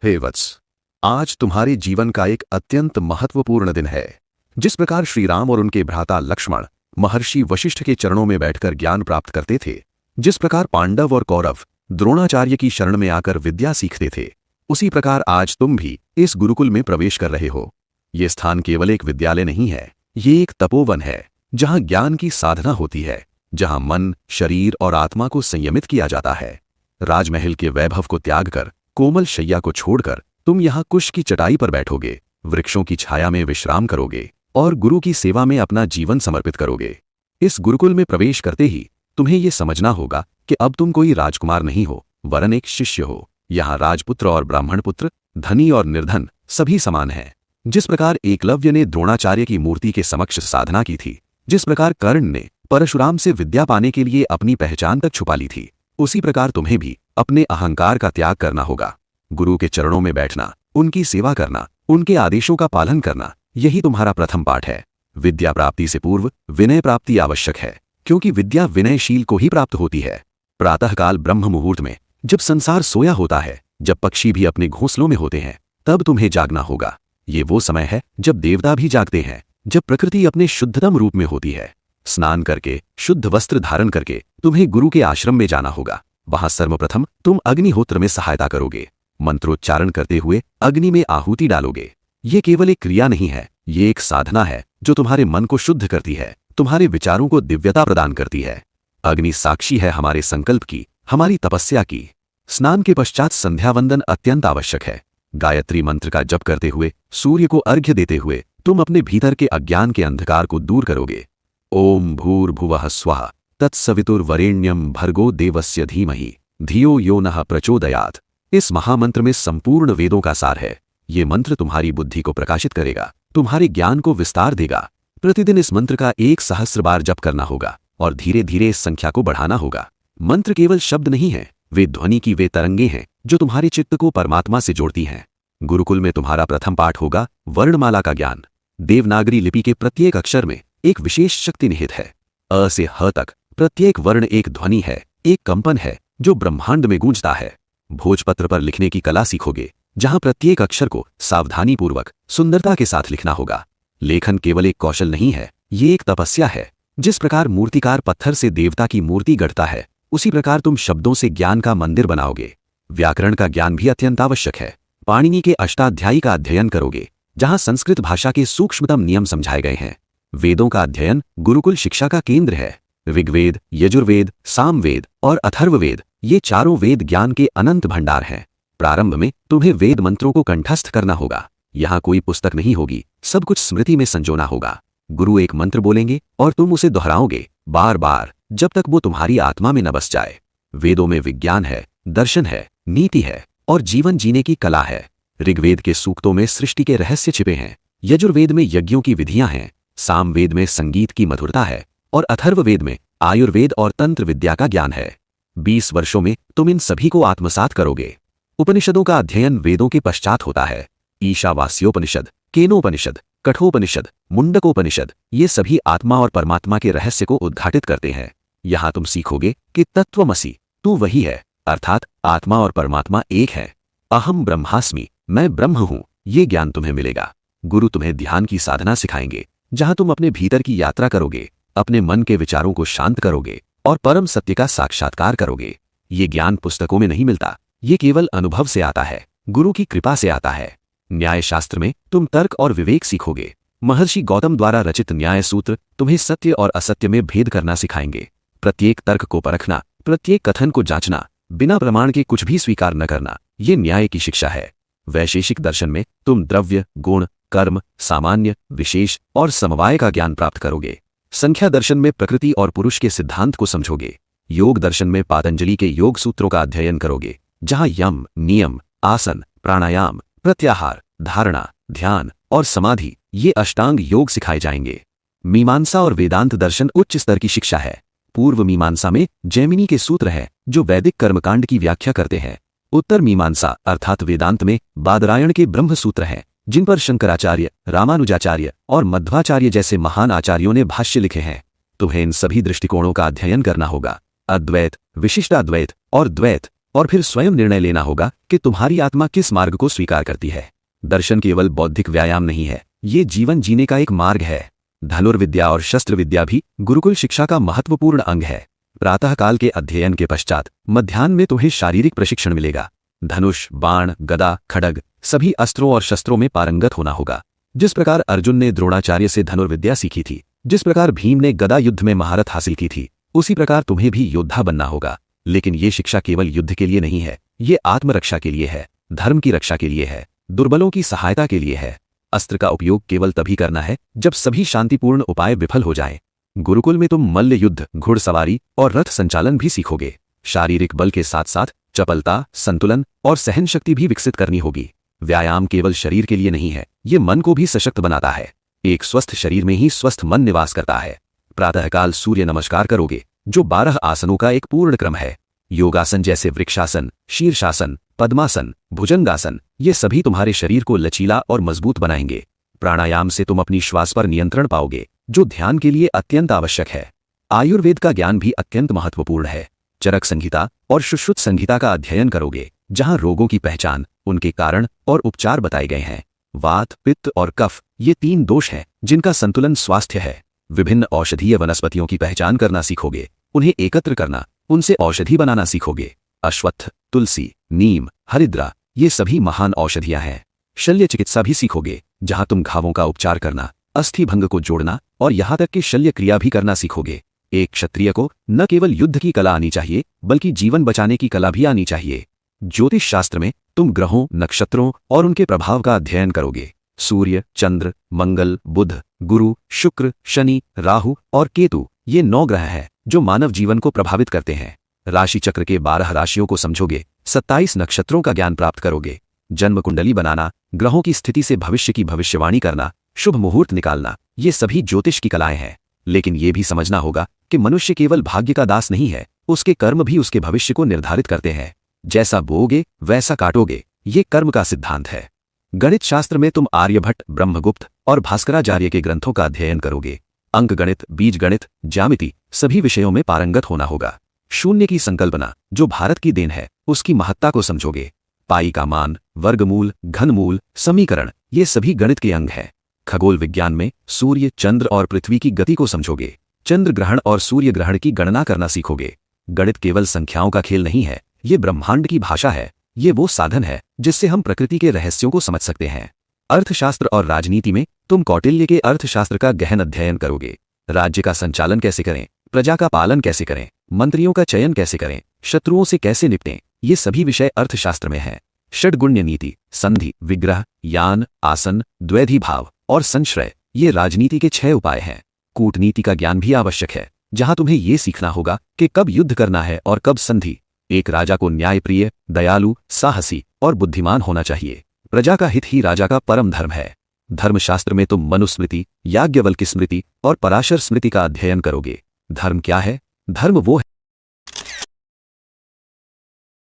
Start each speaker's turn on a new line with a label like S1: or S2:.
S1: हे वत्स, आज तुम्हारे जीवन का एक अत्यंत महत्वपूर्ण दिन है। जिस प्रकार श्री राम और उनके भ्राता लक्ष्मण महर्षि वशिष्ठ के चरणों में बैठकर ज्ञान प्राप्त करते थे, जिस प्रकार पांडव और कौरव द्रोणाचार्य की शरण में आकर विद्या सीखते थे, उसी प्रकार आज तुम भी इस गुरुकुल में प्रवेश कर रहे हो। ये स्थान केवल एक विद्यालय नहीं है, ये एक तपोवन है जहां ज्ञान की साधना होती है, जहां मन, शरीर और आत्मा को संयमित किया जाता है। राजमहल के वैभव को त्याग कर, कोमल शैया को छोड़कर तुम यहाँ कुश की चटाई पर बैठोगे, वृक्षों की छाया में विश्राम करोगे और गुरु की सेवा में अपना जीवन समर्पित करोगे। इस गुरुकुल में प्रवेश करते ही तुम्हें यह समझना होगा कि अब तुम कोई राजकुमार नहीं हो, वरन एक शिष्य हो। यहाँ राजपुत्र और ब्राह्मण पुत्र, धनी और निर्धन सभी समान हैं। जिस प्रकार एकलव्य ने द्रोणाचार्य की मूर्ति के समक्ष साधना की थी, जिस प्रकार कर्ण ने परशुराम से विद्या पाने के लिए अपनी पहचान तक छुपा ली थी, उसी प्रकार तुम्हें भी अपने अहंकार का त्याग करना होगा। गुरु के चरणों में बैठना, उनकी सेवा करना, उनके आदेशों का पालन करना, यही तुम्हारा प्रथम पाठ है। विद्या प्राप्ति से पूर्व विनय प्राप्ति आवश्यक है, क्योंकि विद्या विनयशील को ही प्राप्त होती है। प्रातःकाल ब्रह्म मुहूर्त में, जब संसार सोया होता है, जब पक्षी भी अपने घोंसलों में होते हैं, तब तुम्हें जागना होगा। ये वो समय है जब देवता भी जागते हैं, जब प्रकृति अपने शुद्धतम रूप में होती है। स्नान करके, शुद्ध वस्त्र धारण करके तुम्हें गुरु के आश्रम में जाना होगा। वहां सर्वप्रथम तुम अग्निहोत्र में सहायता करोगे। मंत्रोच्चारण करते हुए अग्नि में आहुति डालोगे। ये केवल एक क्रिया नहीं है, ये एक साधना है जो तुम्हारे मन को शुद्ध करती है, तुम्हारे विचारों को दिव्यता प्रदान करती है। अग्नि साक्षी है हमारे संकल्प की, हमारी तपस्या की। स्नान के पश्चात संध्या वंदन अत्यंत आवश्यक है। गायत्री मंत्र का जप करते हुए, सूर्य को अर्घ्य देते हुए तुम अपने भीतर के अज्ञान के अंधकार को दूर करोगे। ओम भूर्भुवः स्वः तत्सवितुर्वरेण्यं भर्गो देवस्य धीमहि धियो यो नः प्रचोदयात्। इस महामंत्र में संपूर्ण वेदों का सार है। ये मंत्र तुम्हारी बुद्धि को प्रकाशित करेगा, तुम्हारे ज्ञान को विस्तार देगा। प्रतिदिन इस मंत्र का 1,000 बार जप करना होगा और धीरे धीरे इस संख्या को बढ़ाना होगा। मंत्र केवल शब्द नहीं है, वे ध्वनि की वे तरंगे हैं जो तुम्हारे चित्त को परमात्मा से जोड़ती हैं। गुरुकुल में तुम्हारा प्रथम पाठ होगा वर्णमाला का ज्ञान। देवनागरी लिपि के प्रत्येक अक्षर में एक विशेष शक्ति निहित है। अ से ह तक प्रत्येक वर्ण एक ध्वनि है, एक कंपन है जो ब्रह्मांड में गूंजता है। भोजपत्र पर लिखने की कला सीखोगे, जहां प्रत्येक अक्षर को सावधानीपूर्वक, सुंदरता के साथ लिखना होगा। लेखन केवल एक कौशल नहीं है, ये एक तपस्या है। जिस प्रकार मूर्तिकार पत्थर से देवता की मूर्ति गढ़ता है, उसी प्रकार तुम शब्दों से ज्ञान का मंदिर बनाओगे। व्याकरण का ज्ञान भी अत्यंत आवश्यक है। पाणिनि के अष्टाध्यायी का अध्ययन करोगे, जहां संस्कृत भाषा के सूक्ष्मतम नियम समझाए गए हैं। वेदों का अध्ययन गुरुकुल शिक्षा का केंद्र है। ऋग्वेद, यजुर्वेद, सामवेद और अथर्ववेद, ये चारों वेद ज्ञान के अनंत भंडार हैं। प्रारंभ में तुम्हें वेद मंत्रों को कंठस्थ करना होगा। यहाँ कोई पुस्तक नहीं होगी, सब कुछ स्मृति में संजोना होगा। गुरु एक मंत्र बोलेंगे और तुम उसे दोहराओगे बार बार, जब तक वो तुम्हारी आत्मा में न बस जाए। वेदों में विज्ञान है, दर्शन है, नीति है और जीवन जीने की कला है। ऋग्वेद के सूक्तों में सृष्टि के रहस्य छिपे हैं। यजुर्वेद में यज्ञों की विधियां हैं। सामवेद में संगीत की मधुरता है और अथर्ववेद में आयुर्वेद और तंत्र विद्या का ज्ञान है। 20 वर्षों में तुम इन सभी को आत्मसात करोगे। उपनिषदों का अध्ययन वेदों के पश्चात होता है। ईशावास्योपनिषद, केनोपनिषद, कठोपनिषद, मुंडकोपनिषद, ये सभी आत्मा और परमात्मा के रहस्य को उद्घाटित करते हैं। यहाँ तुम सीखोगे कि तत्वमसि, तू वही है, अर्थात आत्मा और परमात्मा एक है। अहम ब्रह्मास्मि, मैं ब्रह्म हूं, ये ज्ञान तुम्हें मिलेगा। गुरु तुम्हें ध्यान की साधना सिखाएंगे, जहां तुम अपने भीतर की यात्रा करोगे, अपने मन के विचारों को शांत करोगे और परम सत्य का साक्षात्कार करोगे। ये ज्ञान पुस्तकों में नहीं मिलता, ये केवल अनुभव से आता है, गुरु की कृपा से आता है। न्याय शास्त्र में तुम तर्क और विवेक सीखोगे। महर्षि गौतम द्वारा रचित न्याय सूत्र तुम्हें सत्य और असत्य में भेद करना सिखाएंगे। प्रत्येक तर्क को परखना, प्रत्येक कथन को जांचना, बिना प्रमाण के कुछ भी स्वीकार न करना, ये न्याय की शिक्षा है। वैशेषिक दर्शन में तुम द्रव्य, गुण, कर्म, सामान्य, विशेष और समवाय का ज्ञान प्राप्त करोगे। संख्या दर्शन में प्रकृति और पुरुष के सिद्धांत को समझोगे। योग दर्शन में पातंजलि के योग सूत्रों का अध्ययन करोगे, जहां यम, नियम, आसन, प्राणायाम, प्रत्याहार, धारणा, ध्यान और समाधि, ये अष्टांग योग सिखाए जाएंगे। मीमांसा और वेदांत दर्शन उच्च स्तर की शिक्षा है। पूर्व मीमांसा में जैमिनी के सूत्र हैं जो वैदिक कर्मकांड की व्याख्या करते हैं। उत्तर मीमांसा अर्थात वेदांत में बादरायण के ब्रह्म सूत्र हैं, जिन पर शंकराचार्य, रामानुजाचार्य और मध्वाचार्य जैसे महान आचार्यों ने भाष्य लिखे हैं। तुम्हें इन सभी दृष्टिकोणों का अध्ययन करना होगा। अद्वैत, विशिष्टाद्वैत और द्वैत, और फिर स्वयं निर्णय लेना होगा कि तुम्हारी आत्मा किस मार्ग को स्वीकार करती है। दर्शन केवल बौद्धिक व्यायाम नहीं है, ये जीवन जीने का एक मार्ग है। धनुर्विद्या और शस्त्र विद्या भी गुरुकुल शिक्षा का महत्वपूर्ण अंग है। प्रातःकाल के अध्ययन के पश्चात मध्याह्न में तुम्हें शारीरिक प्रशिक्षण मिलेगा। धनुष, बाण, गदा, खड्ग सभी अस्त्रों और शस्त्रों में पारंगत होना होगा। जिस प्रकार अर्जुन ने द्रोणाचार्य से धनुर्विद्या सीखी थी, जिस प्रकार भीम ने गदा युद्ध में महारत हासिल की थी, उसी प्रकार तुम्हें भी योद्धा बनना होगा। लेकिन ये शिक्षा केवल युद्ध के लिए नहीं है, ये आत्मरक्षा के लिए है, धर्म की रक्षा के लिए है, दुर्बलों की सहायता के लिए है। अस्त्र का उपयोग केवल तभी करना है जब सभी शांतिपूर्ण उपाय विफल हो जाएं। गुरुकुल में तुम मल्ल युद्ध, घुड़सवारी और रथ संचालन भी सीखोगे। शारीरिक बल के साथ साथ चपलता, संतुलन और सहन शक्ति भी विकसित करनी होगी। व्यायाम केवल शरीर के लिए नहीं है, ये मन को भी सशक्त बनाता है। एक स्वस्थ शरीर में ही स्वस्थ मन निवास करता है। प्रातःकाल सूर्य नमस्कार करोगे, जो 12 आसनों का एक पूर्ण क्रम है। योगासन जैसे वृक्षासन, शीर्षासन, पद्मासन, भुजंगासन, ये सभी तुम्हारे शरीर को लचीला और मजबूत बनाएंगे। प्राणायाम से तुम अपनी श्वास पर नियंत्रण पाओगे, जो ध्यान के लिए अत्यंत आवश्यक है। आयुर्वेद का ज्ञान भी अत्यंत महत्वपूर्ण है। चरक संहिता और सुश्रुत संहिता का अध्ययन करोगे, जहां रोगों की पहचान, उनके कारण और उपचार बताए गए हैं। वात, पित्त और कफ ये 3 दोष हैं जिनका संतुलन स्वास्थ्य है। विभिन्न औषधीय वनस्पतियों की पहचान करना सीखोगे, उन्हें एकत्र करना, उनसे औषधि बनाना सीखोगे। अश्वत्थ, तुलसी, नीम, हरिद्रा ये सभी महान औषधियां हैं। शल्य चिकित्सा भी सीखोगे, जहां तुम घावों का उपचार करना, अस्थि भंग को जोड़ना और यहां तक कि शल्य क्रिया भी करना सीखोगे। एक क्षत्रिय को न केवल युद्ध की कला आनी चाहिए, बल्कि जीवन बचाने की कला भी आनी चाहिए। ज्योतिष शास्त्र में तुम ग्रहों, नक्षत्रों और उनके प्रभाव का अध्ययन करोगे। सूर्य, चंद्र, मंगल, बुध, गुरु, शुक्र, शनि, राहु और केतु ये 9 ग्रह हैं जो मानव जीवन को प्रभावित करते हैं। राशि चक्र के 12 राशियों को समझोगे, 27 नक्षत्रों का ज्ञान प्राप्त करोगे। जन्म कुंडली बनाना, ग्रहों की स्थिति से भविष्य की भविष्यवाणी करना, शुभ मुहूर्त निकालना, ये सभी ज्योतिष की कलाएं हैं। लेकिन ये भी समझना होगा कि मनुष्य केवल भाग्य का दास नहीं है, उसके कर्म भी उसके भविष्य को निर्धारित करते हैं। जैसा बोओगे वैसा काटोगे, ये कर्म का सिद्धांत है। गणित शास्त्र में तुम आर्यभट्ट, ब्रह्मगुप्त और भास्कराचार्य के ग्रंथों का अध्ययन करोगे। अंक गणित, बीज गणित, ज्यामिति सभी विषयों में पारंगत होना होगा। शून्य की संकल्पना, जो भारत की देन है, उसकी महत्ता को समझोगे। पाई का मान, वर्गमूल, घनमूल, समीकरण ये सभी गणित के अंग हैं। खगोल विज्ञान में सूर्य, चंद्र और पृथ्वी की गति को समझोगे। चंद्र ग्रहण और सूर्य ग्रहण की गणना करना सीखोगे। गणित केवल संख्याओं का खेल नहीं है, ये ब्रह्मांड की भाषा है। ये वो साधन है जिससे हम प्रकृति के रहस्यों को समझ सकते हैं। अर्थशास्त्र और राजनीति में तुम कौटिल्य के अर्थशास्त्र का गहन अध्ययन करोगे। राज्य का संचालन कैसे करें, प्रजा का पालन कैसे करें, मंत्रियों का चयन कैसे करें, शत्रुओं से कैसे निपटें, ये सभी विषय अर्थशास्त्र में हैं। षड्गुण्य नीति, संधि, विग्रह, यान, आसन, द्वैधी भाव और संश्रय ये राजनीति के 6 उपाय हैं। कूटनीति का ज्ञान भी आवश्यक है, जहां तुम्हें ये सीखना होगा कि कब युद्ध करना है और कब संधि। एक राजा को न्यायप्रिय, दयालु, साहसी और बुद्धिमान होना चाहिए। प्रजा का हित ही राजा का परम धर्म है। धर्मशास्त्र में तुम मनुस्मृति, याज्ञवल्क्य स्मृति और पराशर स्मृति का अध्ययन करोगे। धर्म क्या है? धर्म वो